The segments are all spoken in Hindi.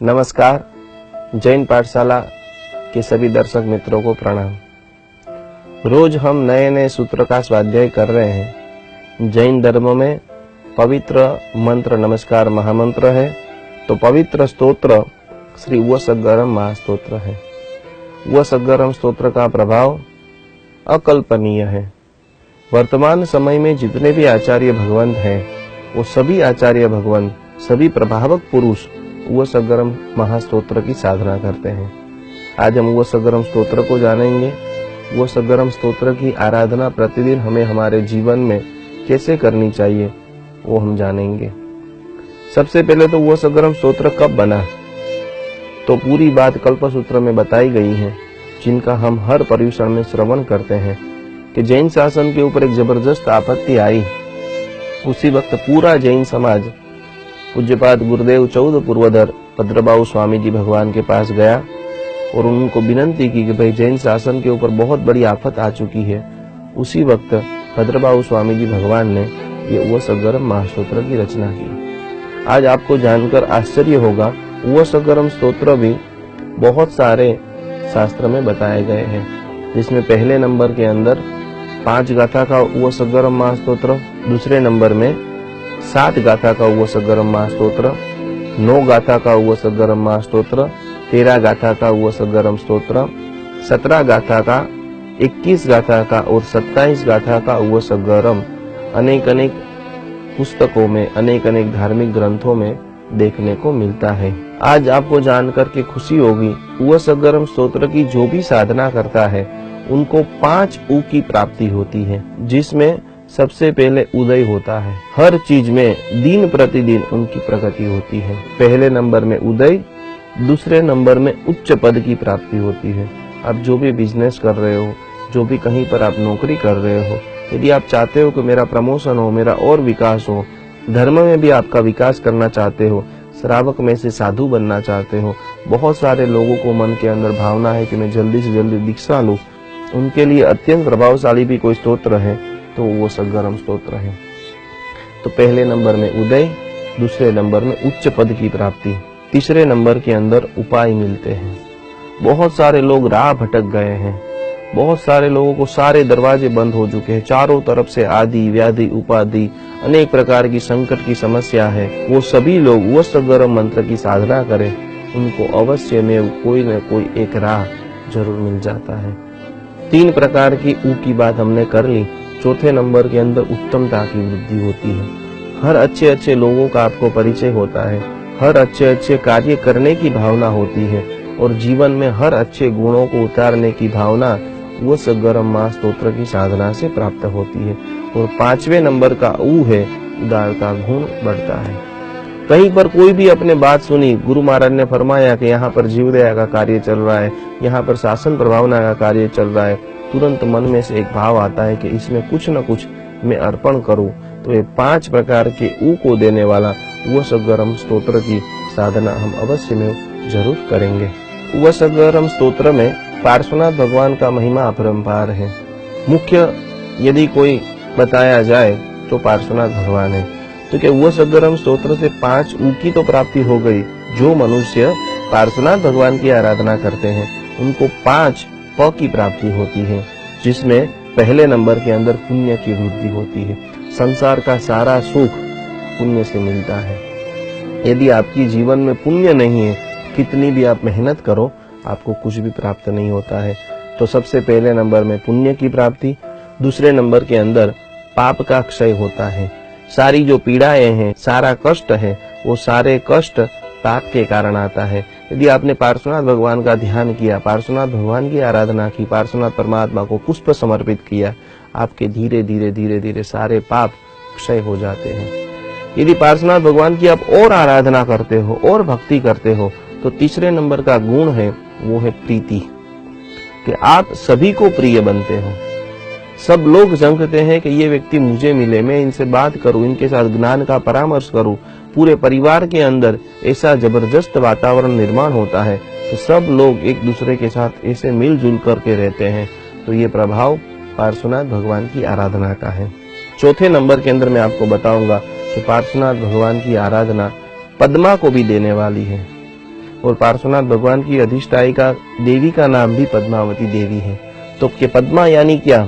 नमस्कार। जैन पाठशाला के सभी दर्शक मित्रों को प्रणाम। रोज हम नए नए सूत्र का स्वाध्याय कर रहे हैं। जैन धर्म में पवित्र मंत्र नमस्कार महामंत्र है, तो पवित्र स्तोत्र श्री वसगरम महास्तोत्र है। वसगरम स्तोत्र का प्रभाव अकल्पनीय है। वर्तमान समय में जितने भी आचार्य भगवंत हैं, वो सभी आचार्य भगवंत, सभी प्रभावक पुरुष वसगरम महास्तोत्र की साधना करते हैं। आज हम वसगरम स्तोत्र को जानेंगे। वसगरम स्तोत्र की आराधना प्रतिदिन हमें हमारे जीवन में कैसे करनी चाहिए, वो हम जानेंगे। सबसे पहले तो वसगरम स्तोत्र कब बना, तो पूरी बात कल्पसूत्र में बताई गई है, जिनका हम हर पर्युषण में श्रवण करते हैं कि जैन शासन के ऊपर एक जबरदस्त आपत्ति आई। उसी वक्त पूरा जैन समाज पूज्यपाद गुरुदेव चौदह पूर्वधर भद्रबाहु स्वामी जी भगवान के पास गया और उनको विनंती की कि भाई जैन शासन के ऊपर बहुत बड़ी आफत आ चुकी है। उसी वक्त भद्रबाहु स्वामी जी भगवान ने ये वसगरम महास्तोत्र की रचना की। आज आपको जानकर आश्चर्य होगा, वसगरम स्तोत्र भी बहुत सारे शास्त्र में बताए गए हैं, जिसमें पहले नंबर के अंदर 5 गाथा का वसगरम महास्तोत्र, दूसरे नंबर में 7 गाथा का वसगरम महास्तोत्र, 9 गाथा का वसगरम महास्तोत्र, 13 गाथा का वसगरम स्तोत्र, 17 गाथा का, 21 गाथा का और 27 गाथा का वसगरम अनेक अनेक पुस्तकों में, अनेक अनेक धार्मिक ग्रंथों में देखने को मिलता है। आज आपको जानकर के खुशी होगी, वसगरम स्तोत्र की जो भी साधना करता है उनको 5 ऊ की प्राप्ति होती है, जिसमें सबसे पहले उदय होता है। हर चीज में दिन प्रतिदिन उनकी प्रगति होती है। पहले नंबर में उदय, दूसरे नंबर में उच्च पद की प्राप्ति होती है। आप जो भी बिजनेस कर रहे हो, जो भी कहीं पर आप नौकरी कर रहे हो, यदि आप चाहते हो कि मेरा प्रमोशन हो, मेरा और विकास हो, धर्म में भी आपका विकास करना चाहते हो, श्रावक में से साधु बनना चाहते हो, बहुत सारे लोगों को मन के अंदर भावना है कि मैं जल्दी से जल्दी दीक्षा लूं, उनके लिए अत्यंत प्रभावशाली भी कोई स्तोत्र है तो वो वसगरम स्तोत्र है। तो पहले नंबर में उदय, दूसरे नंबर में उच्च पद की प्राप्ति, तीसरे नंबर के अंदर उपाय मिलते हैं। बहुत सारे लोग राह भटक गए हैं, बहुत सारे लोगों को सारे दरवाजे बंद हो चुके हैं, चारों तरफ से आदि व्याधि उपाधि अनेक प्रकार की संकट की समस्या है। वो सभी लोग वसगरम मंत्र की साधना करें, उनको अवश्य में कोई न कोई एक राह जरूर मिल जाता है। 3 प्रकार की ऊ की बात हमने कर ली। चौथे नंबर के अंदर उत्तमता की वृद्धि होती है। हर अच्छे अच्छे लोगों का आपको परिचय होता है, हर अच्छे अच्छे कार्य करने की भावना होती है और जीवन में हर अच्छे गुणों को उतारने की भावना वसगरम महास्तोत्र की साधना से प्राप्त होती है। और 5वें नंबर का ऊ है, उदारता गुण बढ़ता है। कहीं पर कोई भी अपने बात सुनी, गुरु महाराज ने फरमाया कि यहाँ पर जीवदया का कार्य चल रहा है, यहाँ पर शासन प्रभावना का कार्य चल रहा है, तुरंत मन में से एक भाव आता है कि इसमें कुछ न कुछ मैं अर्पण करूं। तो ये 5 प्रकार के ऊ को देने वाला वसगरम स्तोत्र की साधना हम अवश्य में जरूर करेंगे। वसगरम स्तोत्र में पार्श्वनाथ भगवान का महिमा अपरंपार है। मुख्य यदि कोई बताया जाए तो पार्श्वनाथ भगवान है। तो क्या वसगरम स्तोत्र से 5 ऊ की तो प्राप्ति हो गई। जो मनुष्य पार्श्वनाथ भगवान की आराधना करते हैं उनको 5 प की प्राप्ति होती है, जिसमें पहले नंबर के अंदर पुण्य की वृद्धि होती है। संसार का सारा सुख पुण्य से मिलता है। यदि आपकी जीवन में पुण्य नहीं है, कितनी भी आप मेहनत करो, आपको कुछ भी प्राप्त नहीं होता है। तो सबसे पहले नंबर में पुण्य की प्राप्ति, दूसरे नंबर के अंदर पाप का क्षय होता है। सारी जो पीड़ाएं हैं, सारा कष्ट है, वो सारे कष्ट पाप के कारण आता है। यदि आपने पार्श्वनाथ भगवान का ध्यान किया, पार्श्वनाथ भगवान की आराधना की, पार्श्वनाथ परमात्मा को पुष्प समर्पित किया, आपके धीरे धीरे धीरे धीरे सारे पाप क्षय हो जाते हैं। यदि पार्श्वनाथ भगवान की आप और आराधना करते हो और भक्ति करते हो, तो तीसरे नंबर का गुण है, वो है प्रीति, कि आप सभी को प्रिय बनते हो। सब लोग जानते हैं कि ये व्यक्ति मुझे मिले, मैं इनसे बात करूं, इनके साथ ज्ञान का परामर्श करूं। पूरे परिवार के अंदर ऐसा जबरदस्त वातावरण निर्माण होता है कि सब लोग एक दूसरे के साथ ऐसे मिलजुल करके रहते हैं। तो ये प्रभाव पार्श्वनाथ भगवान की आराधना का है। चौथे नंबर के अंदर मैं आपको बताऊंगा कि पार्श्वनाथ भगवान की आराधना पद्मा को भी देने वाली है। और पार्श्वनाथ भगवान की अधिष्ठायिका देवी का नाम भी पद्मावती देवी है। तो के पद्मा यानी क्या?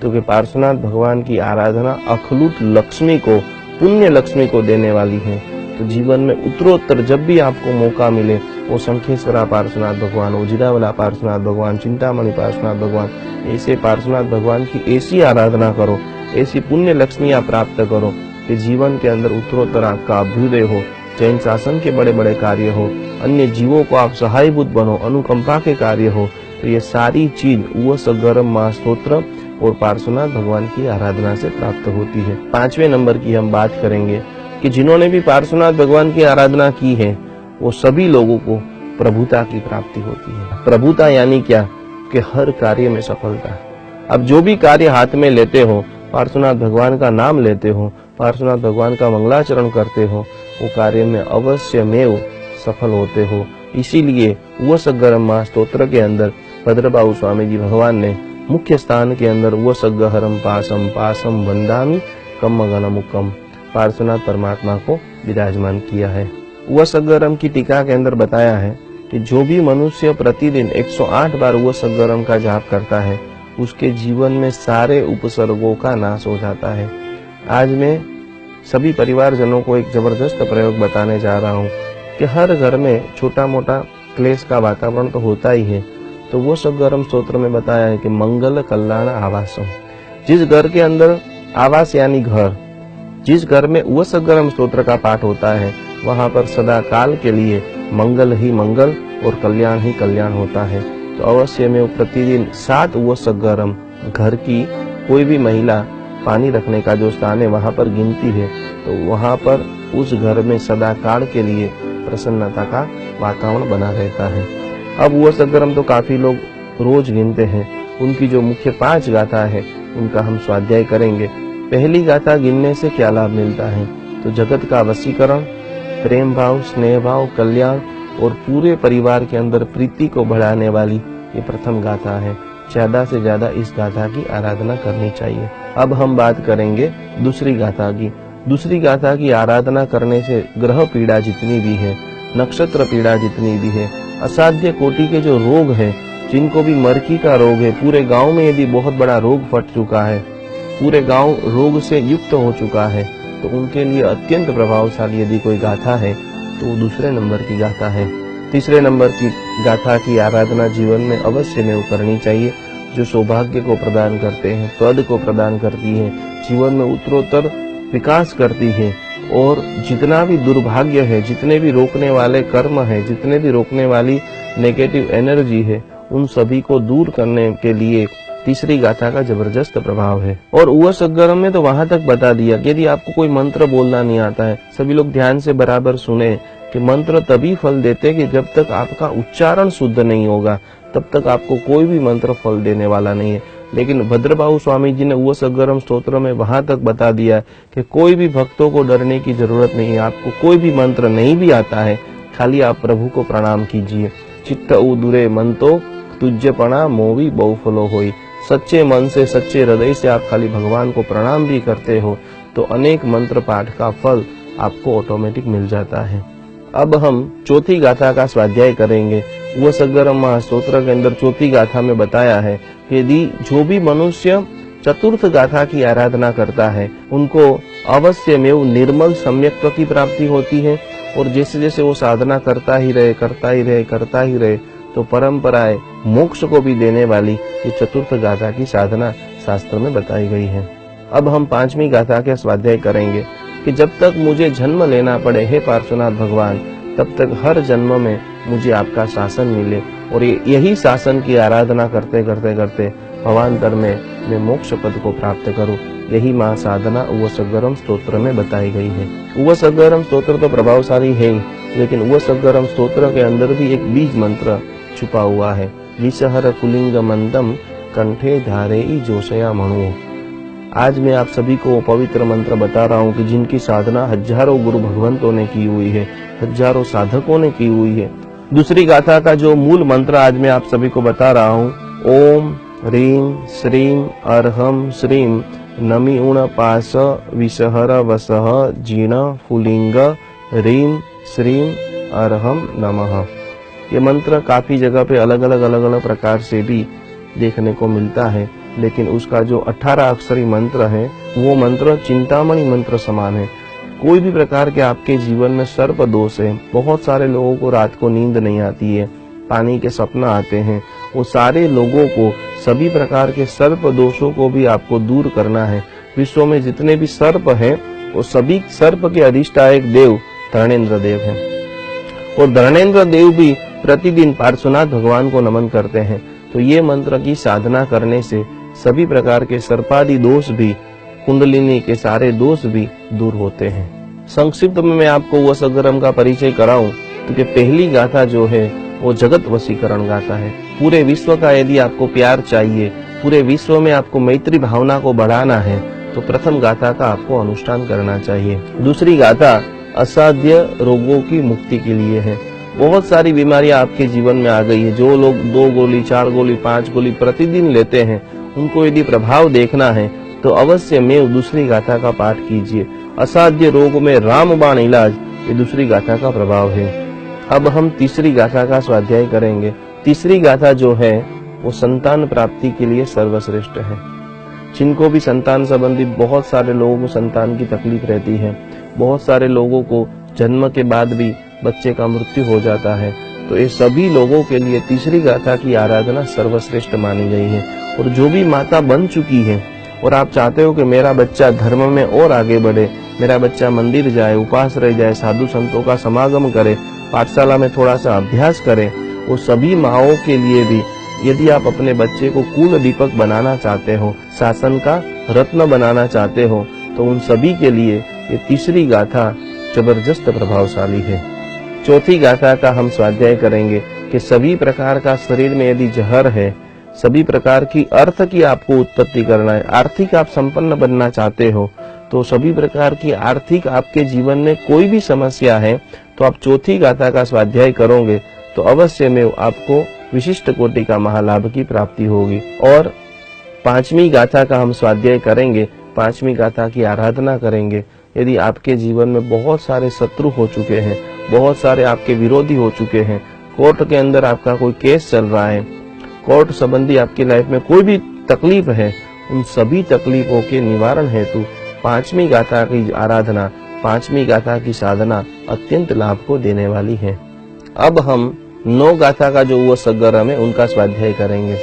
तो के पार्श्वनाथ भगवान की आराधना अखलूट लक्ष्मी को, पुण्य लक्ष्मी को देने वाली है। तो जीवन में उत्तरोत्तर जब भी आपको मौका मिले, वो शंखेश्वरा पार्श्वनाथ भगवान, उजिरावला पार्श्वनाथ भगवान, चिंतामणि पार्श्वनाथ भगवान, ऐसे पार्श्वनाथ भगवान की ऐसी आराधना करो, ऐसी पुण्य लक्ष्मियां प्राप्त करो कि जीवन के अंदर उत्तरोत्तर आपका अभ्युदय हो, जैन शासन के बड़े बड़े कार्य हो, अन्य जीवों को आप सहायभूत बनो, अनुकंपा के कार्य हो। तो ये सारी चीज वो सगरम माह स्तोत्र और पार्श्वनाथ भगवान की आराधना से प्राप्त होती है। 5वें नंबर की हम बात करेंगे कि जिन्होंने भी पार्श्वनाथ भगवान की आराधना की है, वो सभी लोगों को प्रभुता की प्राप्ति होती है। प्रभुता यानी क्या? कि हर कार्य में सफलता। अब जो भी कार्य हाथ में लेते हो, पार्श्वनाथ भगवान का नाम लेते हो, पार्श्वनाथ भगवान का मंगलाचरण करते हो, वो कार्य में अवश्य में सफल होते हो। इसीलिए वो सगरम माह स्तोत्र के अंदर भद्रबाहु स्वामी जी भगवान ने मुख्य स्थान के अंदर वो सगहरम पासम पासम वंदामी कम गणमुकम पार्श्वनाथ परमात्मा को विराजमान किया है। वो सगरम की टीका के अंदर बताया है कि जो भी मनुष्य प्रतिदिन 108 बार वो सगरम का जाप करता है, उसके जीवन में सारे उपसर्गों का नाश हो जाता है। आज मैं सभी परिवारजनों को एक जबरदस्त प्रयोग बताने जा रहा हूँ कि हर घर में छोटा मोटा क्लेश का वातावरण तो होता ही है। तो वो सगरम स्तोत्र में बताया है कि मंगल कल्याण आवासम, जिस घर के अंदर आवास यानी घर, जिस घर में वो सगरम स्तोत्र का पाठ होता है, वहां पर सदा काल के लिए मंगल ही मंगल और कल्याण ही कल्याण होता है। तो अवश्य में प्रतिदिन 7 वो सगरम घर की कोई भी महिला पानी रखने का जो स्थान है वहां पर गिनती है, तो वहां पर उस घर में सदा काल के लिए प्रसन्नता का वातावरण बना रहता है। अब वो सगरम तो काफी लोग रोज गिनते हैं। उनकी जो मुख्य 5 गाथा है उनका हम स्वाध्याय करेंगे। पहली गाथा गिनने से क्या लाभ मिलता है? तो जगत का वशीकरण, प्रेम भाव, स्नेह भाव, कल्याण और पूरे परिवार के अंदर प्रीति को बढ़ाने वाली ये प्रथम गाथा है। ज्यादा से ज्यादा इस गाथा की आराधना करनी चाहिए। अब हम बात करेंगे दूसरी गाथा की। दूसरी गाथा की आराधना करने से ग्रह पीड़ा जितनी भी है, नक्षत्र पीड़ा जितनी भी है, असाध्य कोटि के जो रोग है, जिनको भी मरकी का रोग है, पूरे गांव में यदि बहुत बड़ा रोग फट चुका है, पूरे गांव रोग से युक्त हो चुका है, तो उनके लिए अत्यंत प्रभावशाली यदि कोई गाथा है तो वो दूसरे नंबर की गाथा है। तीसरे नंबर की गाथा की आराधना जीवन में अवश्य में करनी चाहिए, जो सौभाग्य को प्रदान करते हैं, पद को प्रदान करती है, जीवन में उत्तरोत्तर विकास करती है और जितना भी दुर्भाग्य है, जितने भी रोकने वाले कर्म है, जितने भी रोकने वाली नेगेटिव एनर्जी है, उन सभी को दूर करने के लिए तीसरी गाथा का जबरदस्त प्रभाव है। और उवा सगरम में तो वहां तक बता दिया कि यदि आपको कोई मंत्र बोलना नहीं आता है, सभी लोग ध्यान से बराबर सुने कि मंत्र तभी फल देते कि जब तक आपका उच्चारण शुद्ध नहीं होगा, तब तक आपको कोई भी मंत्र फल देने वाला नहीं है। लेकिन भद्रबाहु स्वामी जी ने उवा सगरम स्तोत्र में वहां तक बता दिया कि कोई भी भक्तों को डरने की जरूरत नहीं है। आपको कोई भी मंत्र नहीं भी आता है, खाली आप प्रभु को प्रणाम कीजिए। चित्त उदुरे मंतो तुज्यपणा मोवी बहुफलो होई। सच्चे मन से, सच्चे हृदय से आप खाली भगवान को प्रणाम भी करते हो तो अनेक मंत्र पाठ का फल आपको ऑटोमेटिक मिल जाता है। अब हम चौथी गाथा का स्वाध्याय करेंगे। वो सगरम माह स्तोत्र के अंदर चौथी गाथा में बताया है कि यदि जो भी मनुष्य चतुर्थ गाथा की आराधना करता है, उनको अवश्य में निर्मल सम्यक्त्व की प्राप्ति होती है। और जैसे जैसे वो साधना करता ही रहे, तो परंपराएं मोक्ष को भी देने वाली ये चतुर्थ गाथा की साधना शास्त्र में बताई गई है। अब हम 5वीं गाथा के स्वाध्याय करेंगे कि जब तक मुझे जन्म लेना पड़े हे पार्श्वनाथ भगवान, तब तक हर जन्म में मुझे आपका शासन मिले और यही शासन की आराधना करते करते भवांतर में मैं मोक्ष पद को प्राप्त करूं। यही मां साधना उवा सगरम स्तोत्र में बताई गई है। उवा सगरम स्तोत्र तो प्रभावशाली है ही, लेकिन उवा सगरम स्तोत्र के अंदर भी एक बीज मंत्र छुपा हुआ है। विषहर कुलिंग मंदम कंठे धारे जोशया मणु। आज मैं आप सभी को पवित्र मंत्र बता रहा हूँ कि जिनकी साधना हजारों गुरु भगवंतों ने की हुई है, हजारों साधकों ने की हुई है। दूसरी गाथा का जो मूल मंत्र आज मैं आप सभी को बता रहा हूँ, ओम ह्रीं श्रीं अर्हं श्रीं नमि उण पास विषहर वसह जीर्ण फुलिंग ह्रीं श्रीं अर्हं नमः। ये मंत्र काफी जगह पे अलग अलग प्रकार से भी देखने को मिलता है, लेकिन उसका जो 18 अक्षरी मंत्र है वो मंत्र चिंतामणि मंत्र समान है। कोई भी प्रकार के आपके जीवन में सर्प दोष है, बहुत सारे लोगों को रात को नींद नहीं आती है, पानी के सपना आते हैं, वो सारे लोगों को सभी प्रकार के सर्प दोषों को भी आपको दूर करना है। विश्व में जितने भी सर्प हैं वो सभी सर्प के अधिष्ठायक देव धर्मेंद्र देव हैं, और धर्मेंद्र देव भी प्रतिदिन पार्श्वनाथ भगवान को नमन करते हैं। तो ये मंत्र की साधना करने से सभी प्रकार के सर्पादि दोष भी, कुंडलिनी के सारे दोष भी दूर होते हैं। संक्षिप्त में मैं आपको वशगरम का परिचय कराऊं तो पहली गाथा जो है वो जगत वशीकरण गाथा है। पूरे विश्व का यदि आपको प्यार चाहिए, पूरे विश्व में आपको मैत्री भावना को बढ़ाना है, तो प्रथम गाथा का आपको अनुष्ठान करना चाहिए। दूसरी गाथा असाध्य रोगों की मुक्ति के लिए है। बहुत सारी बीमारियां आपके जीवन में आ गई है। जो लोग 2 गोली 4 गोली 5 गोली प्रतिदिन लेते हैं, उनको यदि प्रभाव देखना है तो अवश्य में दूसरी गाथा का पाठ कीजिए। असाध्य रोग में रामबाण इलाज, ये दूसरी गाथा का प्रभाव है। अब हम तीसरी गाथा का स्वाध्याय करेंगे। तीसरी गाथा जो है वो संतान प्राप्ति के लिए सर्वश्रेष्ठ है। जिनको भी संतान संबंधी, बहुत सारे लोगों को संतान की तकलीफ रहती है, बहुत सारे लोगों को जन्म के बाद भी बच्चे का मृत्यु हो जाता है, तो ये सभी लोगों के लिए तीसरी गाथा की आराधना सर्वश्रेष्ठ मानी गई है। और जो भी माता बन चुकी है और आप चाहते हो कि मेरा बच्चा धर्म में और आगे बढ़े, मेरा बच्चा मंदिर जाए, उपास रह जाए, साधु संतों का समागम करे, पाठशाला में थोड़ा सा अभ्यास करे, वो सभी माओं के लिए भी यदि आप अपने बच्चे को कुल दीपक बनाना चाहते हो, शासन का रत्न बनाना चाहते हो, तो उन सभी के लिए ये तीसरी गाथा जबरदस्त प्रभावशाली है। चौथी गाथा का हम स्वाध्याय करेंगे कि सभी प्रकार का शरीर में यदि जहर है, सभी प्रकार की अर्थ की आपको उत्पत्ति करना है, आर्थिक आप संपन्न बनना चाहते हो, तो सभी प्रकार की आर्थिक आपके जीवन में कोई भी समस्या है, तो आप चौथी गाथा का स्वाध्याय करोगे तो अवश्य में आपको विशिष्ट कोटि का महालाभ की प्राप्ति होगी। और पांचवी गाथा का हम स्वाध्याय करेंगे, पांचवी गाथा की आराधना करेंगे। यदि आपके जीवन में बहुत सारे शत्रु हो चुके हैं, बहुत सारे आपके विरोधी हो चुके हैं, कोर्ट के अंदर आपका कोई केस चल रहा है, कोर्ट संबंधी आपकी लाइफ में कोई भी तकलीफ है, उन सभी तकलीफों के निवारण हेतु पांचवी गाथा की आराधना, पांचवी गाथा की साधना अत्यंत लाभ को देने वाली है। अब हम 9 गाथा का जो वो सगरम है उनका स्वाध्याय करेंगे,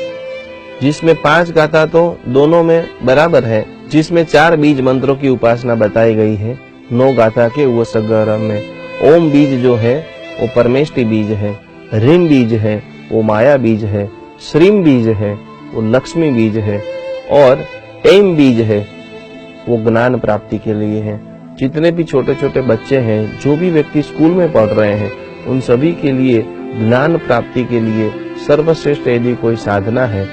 जिसमें 5 गाथा तो दोनों में बराबर है, जिसमें 4 बीज मंत्रों की उपासना बताई गई है। 9 गाथा के वो सगरम में ओम बीज जो है वो परमेष्टि बीज है, ह्रीम बीज है वो माया बीज है, श्रीम बीज है वो लक्ष्मी बीज है, और ऐम बीज है वो ज्ञान प्राप्ति के लिए है। जितने भी छोटे छोटे बच्चे हैं, जो भी व्यक्ति स्कूल में पढ़ रहे हैं, उन सभी के लिए ज्ञान प्राप्ति के लिए सर्वश्रेष्ठ यदि कोई साधना है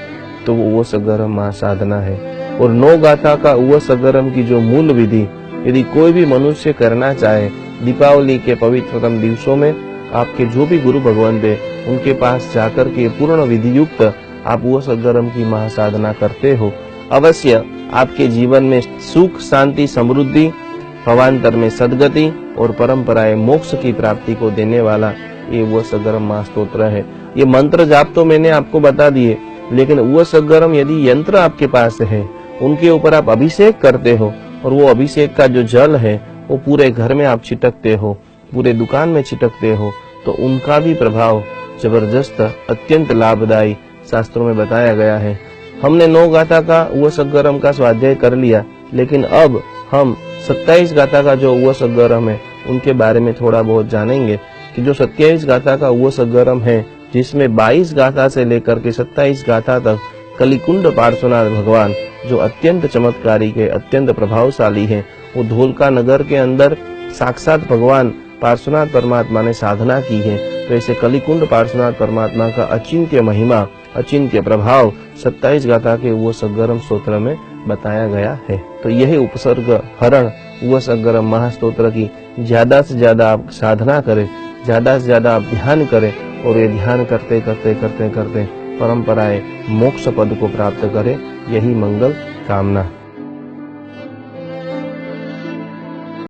तो वो सगरम महासाधना है। और 9 गाथा का वो सगरम की जो मूल विधि यदि कोई भी मनुष्य करना चाहे, दीपावली के पवित्रतम दिवसों में आपके जो भी गुरु भगवान थे उनके पास जाकर के पूर्ण विधि युक्त आप वो सगरम की महासाधना करते हो, अवश्य आपके जीवन में सुख शांति समृद्धि, भवांतर में सदगति और परंपराएं मोक्ष की प्राप्ति को देने वाला ये वो सगरम महास्तोत्र है। ये मंत्र जाप तो मैंने आपको बता दिए, लेकिन वो सगरम यदि यंत्र आपके पास है, उनके ऊपर आप अभिषेक करते हो और वो अभिषेक का जो जल है वो पूरे घर में आप छिटकते हो, पूरे दुकान में छिटकते हो, तो उनका भी प्रभाव जबरदस्त अत्यंत लाभदायी शास्त्रों में बताया गया है। हमने 9 गाथा का वो सगरम का स्वाध्याय कर लिया, लेकिन अब हम 27 गाथा का जो वो सगरम है उनके बारे में थोड़ा बहुत जानेंगे कि जो 27 गाथा का वो सगरम है, जिसमें 22 गाथा से लेकर के 27 गाथा तक कलिकुंड पार्श्वनाथ भगवान जो अत्यंत चमत्कारी के अत्यंत प्रभावशाली है, वो धोलका नगर के अंदर साक्षात भगवान पार्श्वनाथ परमात्मा ने साधना की है। तो ऐसे कलिकुंड पार्श्वनाथ परमात्मा का अचिंत्य महिमा, अचिंत्य प्रभाव 27 गाथा के वो सगरम स्तोत्र में बताया गया है। तो यही उपसर्ग हरण वो सगरम महास्तोत्र की ज्यादा से ज्यादा आप साधना करें, ज्यादा से ज्यादा आप ध्यान करें, और ये ध्यान करते करते करते करते परंपराएं मोक्ष पद को प्राप्त करें, यही मंगल कामना।